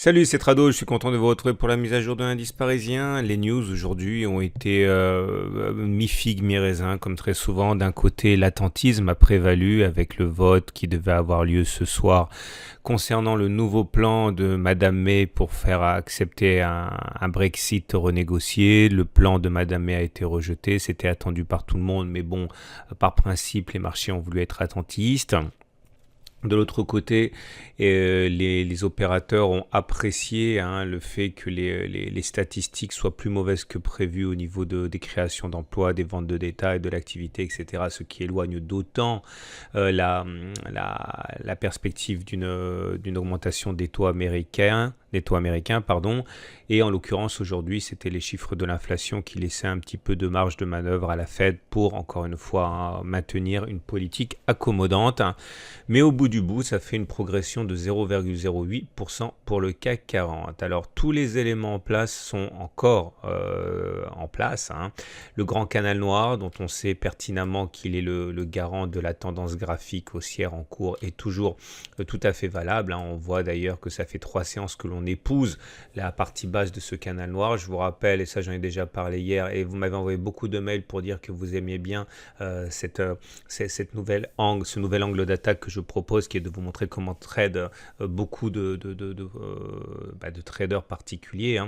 Salut, c'est Trado, je suis content de vous retrouver pour la mise à jour de l'indice parisien. Les news aujourd'hui ont été mi-figue, mi-raisin, comme très souvent. D'un côté, l'attentisme a prévalu avec le vote qui devait avoir lieu ce soir concernant le nouveau plan de Madame May pour faire accepter un Brexit renégocié. Le plan de Madame May a été rejeté, c'était attendu par tout le monde, mais bon, par principe, les marchés ont voulu être attentistes. De l'autre côté, les opérateurs ont apprécié le fait que les statistiques soient plus mauvaises que prévu au niveau des créations d'emplois, des ventes de détail, de l'activité, etc., ce qui éloigne d'autant la perspective d'une augmentation des taux américains, pardon. Et en l'occurrence, aujourd'hui, c'était les chiffres de l'inflation qui laissaient un petit peu de marge de manœuvre à la Fed pour, encore une fois, maintenir une politique accommodante. Mais au bout du bout, ça fait une progression de 0,08% pour le CAC 40. Alors, tous les éléments en place sont encore en place. Le grand canal noir, dont on sait pertinemment qu'il est le garant de la tendance graphique haussière en cours, est toujours tout à fait valable. On voit d'ailleurs que ça fait 3 séances que l'on épouse la partie basse de ce canal noir. Je vous rappelle, et ça j'en ai déjà parlé hier, et vous m'avez envoyé beaucoup de mails pour dire que vous aimiez bien ce nouvel angle d'attaque que je propose, qui est de vous montrer comment trade beaucoup de traders particuliers.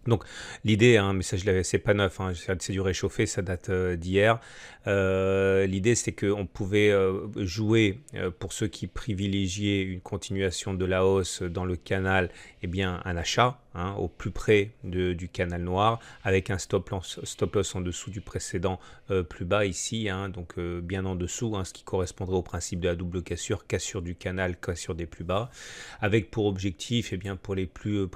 Donc l'idée, mais ça c'est pas neuf, c'est du réchauffé, ça date d'hier. L'idée c'est qu'on pouvait jouer pour ceux qui privilégiaient une continuation de la hausse dans le canal, un achat au plus près du canal noir, avec un stop loss en dessous du précédent plus bas ici, donc bien en dessous, ce qui correspondrait au principe de la double cassure du canal, cassure des plus bas, avec pour objectif, pour les plus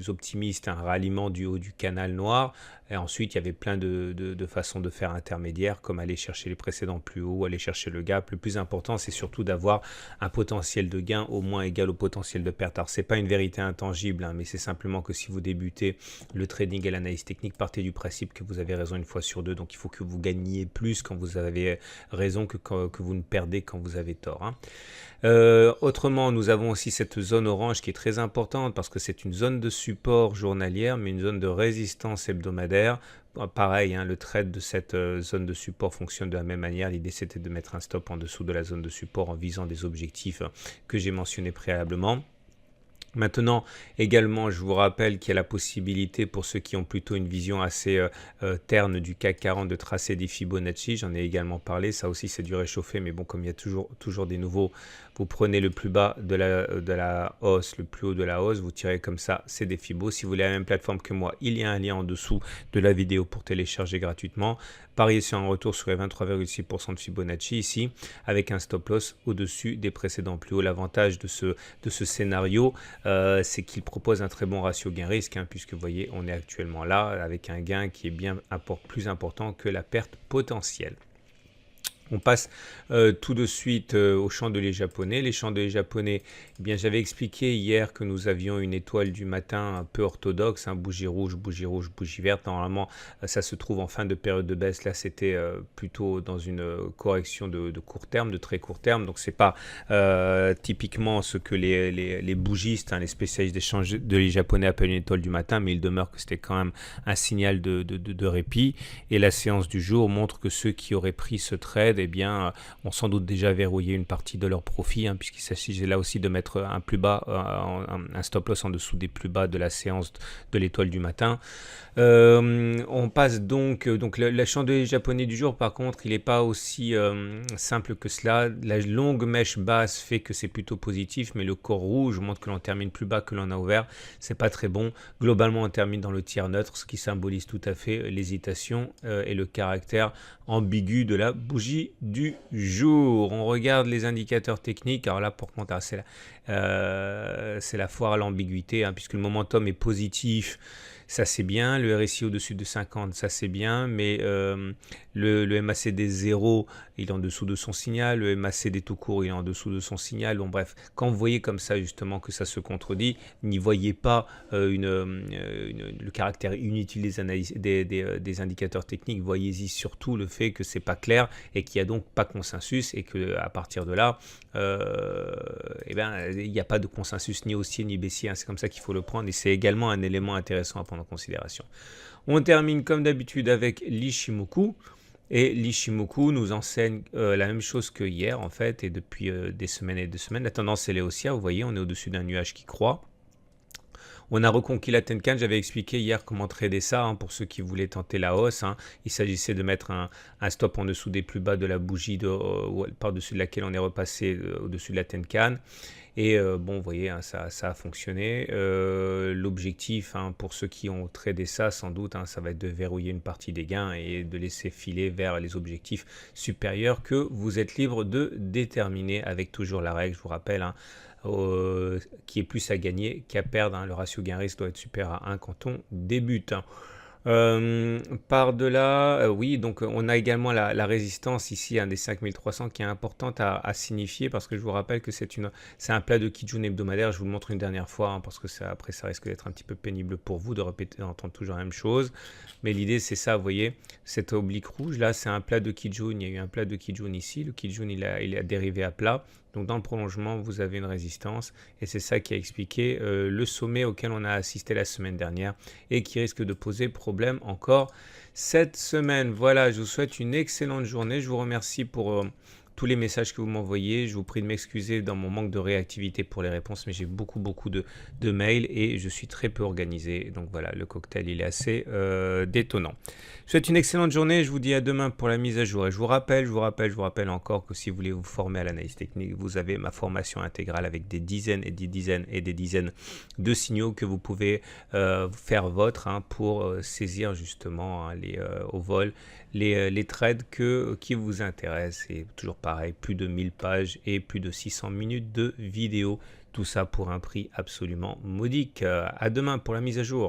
optimistes, un ralliement du haut du canal noir. Et ensuite, il y avait plein de façons de faire intermédiaires, comme aller chercher les précédents plus hauts, aller chercher le gap. Le plus important, c'est surtout d'avoir un potentiel de gain au moins égal au potentiel de perte. Alors, ce n'est pas une vérité intangible, mais c'est simplement que si vous débutez le trading et l'analyse technique, partez du principe que vous avez raison une fois sur deux. Donc, il faut que vous gagniez plus quand vous avez raison que vous ne perdez quand vous avez tort. Autrement, nous avons aussi cette zone orange qui est très importante parce que c'est une zone de support journalière, mais une zone de résistance hebdomadaire. Pareil, le trade de cette zone de support fonctionne de la même manière. L'idée, c'était de mettre un stop en dessous de la zone de support en visant des objectifs que j'ai mentionnés préalablement. Maintenant, également, je vous rappelle qu'il y a la possibilité pour ceux qui ont plutôt une vision assez terne du CAC 40 de tracer des Fibonacci. J'en ai également parlé. Ça aussi, c'est du réchauffé. Mais bon, comme il y a toujours des nouveaux, vous prenez le plus bas de la hausse, le plus haut de la hausse. Vous tirez comme ça, c'est des Fibos. Si vous voulez la même plateforme que moi, il y a un lien en dessous de la vidéo pour télécharger gratuitement. Pariez sur un retour sur les 23,6% de Fibonacci ici, avec un stop loss au-dessus des précédents plus hauts. L'avantage de ce scénario, c'est qu'il propose un très bon ratio gain-risque, puisque vous voyez, on est actuellement là avec un gain qui est bien plus important que la perte potentielle. On passe tout de suite aux chandeliers japonais. Les chandeliers japonais, j'avais expliqué hier que nous avions une étoile du matin un peu orthodoxe, bougie rouge, bougie verte. Normalement, ça se trouve en fin de période de baisse. Là, c'était plutôt dans une correction de court terme, de très court terme. Donc, c'est pas typiquement ce que les bougistes, les spécialistes des chandeliers japonais appellent une étoile du matin, mais il demeure que c'était quand même un signal de répit. Et la séance du jour montre que ceux qui auraient pris ce trade, ont sans doute déjà verrouillé une partie de leur profit, puisqu'il s'agissait là aussi de mettre un plus bas, un stop loss en dessous des plus bas de la séance de l'étoile du matin. On passe donc le chandelier japonais du jour, par contre, il n'est pas aussi simple que cela. La longue mèche basse fait que c'est plutôt positif, mais le corps rouge montre que l'on termine plus bas que l'on a ouvert. C'est pas très bon. Globalement, on termine dans le tiers neutre, ce qui symbolise tout à fait l'hésitation et le caractère ambigu de la bougie du jour. On regarde les indicateurs techniques. Alors là, pour contre, c'est la foire à l'ambiguïté, puisque le momentum est positif. ça c'est bien, le RSI au-dessus de 50, ça c'est bien, mais le MACD 0, il est en dessous de son signal, le MACD tout court, il est en dessous de son signal. Bon bref, quand vous voyez comme ça justement que ça se contredit, n'y voyez pas le caractère inutile des, analyses, des indicateurs techniques, voyez-y surtout le fait que c'est pas clair et qu'il n'y a donc pas consensus et qu'à partir de là, eh ben, il n'y a pas de consensus ni haussier ni baissier, hein. C'est comme ça qu'il faut le prendre et c'est également un élément intéressant à prendre en considération. On termine comme d'habitude avec l'Ishimoku. Et l'Ishimoku nous enseigne la même chose que hier en fait et depuis des semaines et des semaines. La tendance elle est haussière, vous voyez, on est au-dessus d'un nuage qui croît. On a reconquis la Tenkan, j'avais expliqué hier comment trader ça, hein, pour ceux qui voulaient tenter la hausse, hein. Il s'agissait de mettre un stop en dessous des plus bas de la bougie par-dessus de laquelle on est repassé au-dessus de la Tenkan. Et bon, vous voyez, hein, ça a fonctionné. L'objectif, hein, pour ceux qui ont tradé ça, sans doute, hein, ça va être de verrouiller une partie des gains et de laisser filer vers les objectifs supérieurs que vous êtes libre de déterminer avec toujours la règle, je vous rappelle, hein, qui est plus à gagner qu'à perdre, hein. Le ratio gain-risque doit être supérieur à 1 quand on débute, hein. Par-delà, oui, donc on a également la résistance ici, hein, des 5300 qui est importante à signifier parce que je vous rappelle que c'est un plat de Kijun hebdomadaire. Je vous le montre une dernière fois, hein, parce que après ça risque d'être un petit peu pénible pour vous de répéter, d'entendre toujours la même chose. Mais l'idée c'est ça, vous voyez, cette oblique rouge là, c'est un plat de Kijun. Il y a eu un plat de Kijun ici. Le Kijun il a dérivé à plat. Donc dans le prolongement, vous avez une résistance et c'est ça qui a expliqué le sommet auquel on a assisté la semaine dernière et qui risque de poser problème encore cette semaine. Voilà, je vous souhaite une excellente journée. Je vous remercie pour tous les messages que vous m'envoyez. Je vous prie de m'excuser dans mon manque de réactivité pour les réponses, mais j'ai beaucoup de mails et je suis très peu organisé. Donc voilà, le cocktail il est assez détonnant. Je vous souhaite une excellente journée. Je vous dis à demain pour la mise à jour. Et je vous rappelle encore que si vous voulez vous former à l'analyse technique, vous avez ma formation intégrale avec des dizaines et des dizaines de signaux que vous pouvez faire votre, hein, pour saisir justement, hein, au vol les trades qui vous intéressent. Et toujours pareil, plus de 1000 pages et plus de 600 minutes de vidéo. Tout ça pour un prix absolument modique. À demain pour la mise à jour.